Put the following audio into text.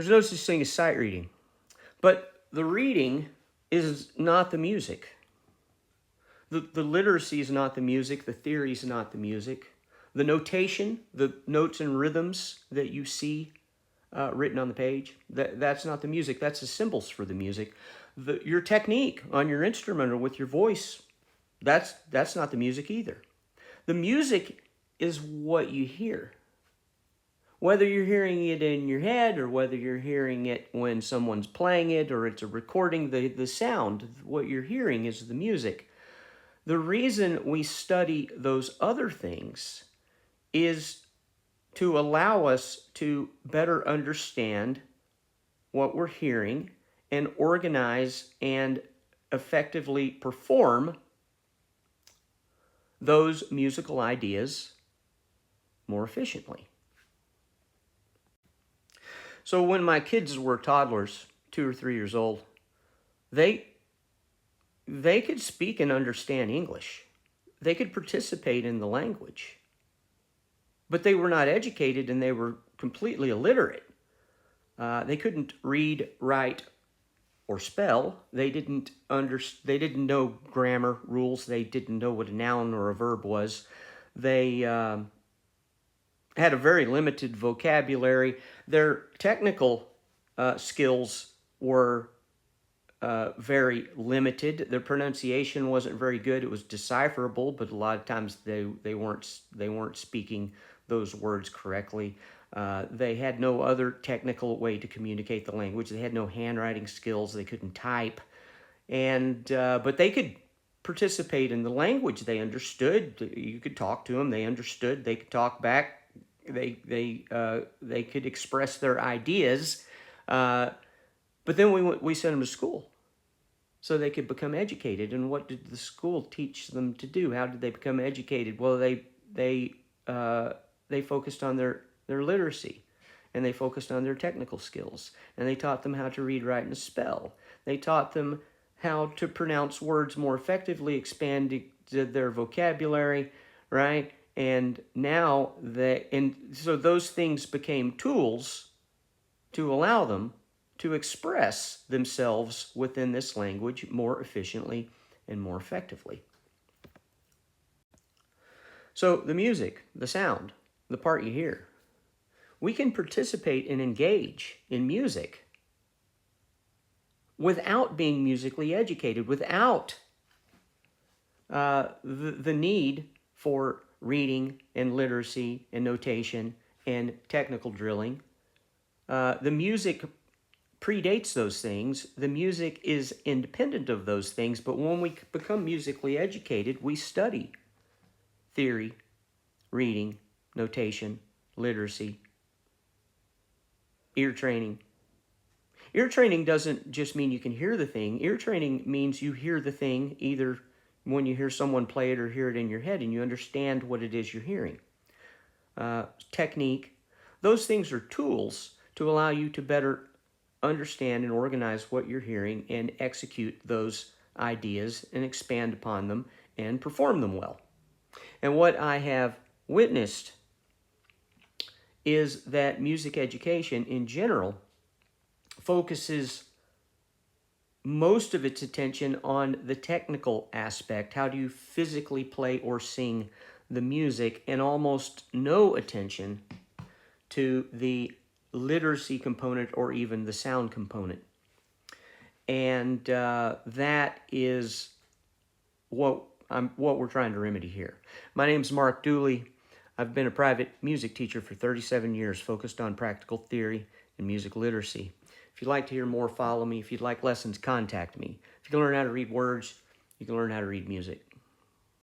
There's no such thing as sight reading. But the reading is not the music. The literacy is not the music. The theory is not the music. The notation, the notes and rhythms that you see written on the page, that's not the music. That's the symbols for the music. Your technique on your instrument or with your voice, that's not the music either. The music is what you hear. Whether you're hearing it in your head or whether you're hearing it when someone's playing it or it's a recording, the sound, what you're hearing is the music. The reason we study those other things is to allow us to better understand what we're hearing and organize and effectively perform those musical ideas more efficiently. So when my kids were toddlers, 2 or 3 years old, they could speak and understand English. They could participate in the language. But they were not educated and they were completely illiterate. They couldn't read, write, or spell. They didn't know grammar rules. They didn't know what a noun or a verb was. They had a very limited vocabulary. Their technical skills were very limited. Their pronunciation wasn't very good. It was decipherable, but a lot of times they weren't speaking those words correctly. They had no other technical way to communicate the language. They had no handwriting skills. They couldn't type, but they could participate in the language. They understood. You could talk to them. They understood. They could talk back. They could express their ideas. But then we sent them to school so they could become educated. And what did the school teach them to do? How did they become educated? Well, they focused on their literacy, and they focused on their technical skills, and they taught them how to read, write, and spell. They taught them how to pronounce words more effectively, expanded their vocabulary, right? And now so those things became tools to allow them to express themselves within this language more efficiently and more effectively. So the music, the sound, the part you hear, we can participate and engage in music without being musically educated, without the need for reading and literacy and notation and technical drilling. The music predates those things. The music is independent of those things, but when we become musically educated, we study theory, reading, notation, literacy, ear training. Ear training doesn't just mean you can hear the thing. Ear training means you hear the thing either when you hear someone play it or hear it in your head and you understand what it is you're hearing. Technique. Those things are tools to allow you to better understand and organize what you're hearing and execute those ideas and expand upon them and perform them well. And what I have witnessed is that music education in general focuses most of its attention on the technical aspect. How do you physically play or sing the music, and almost no attention to the literacy component or even the sound component. And that is what we're trying to remedy here. My name's Mark Dooley. I've been a private music teacher for 37 years, focused on practical theory and music literacy. If you'd like to hear more, follow me. If you'd like lessons, contact me. If you can learn how to read words, you can learn how to read music.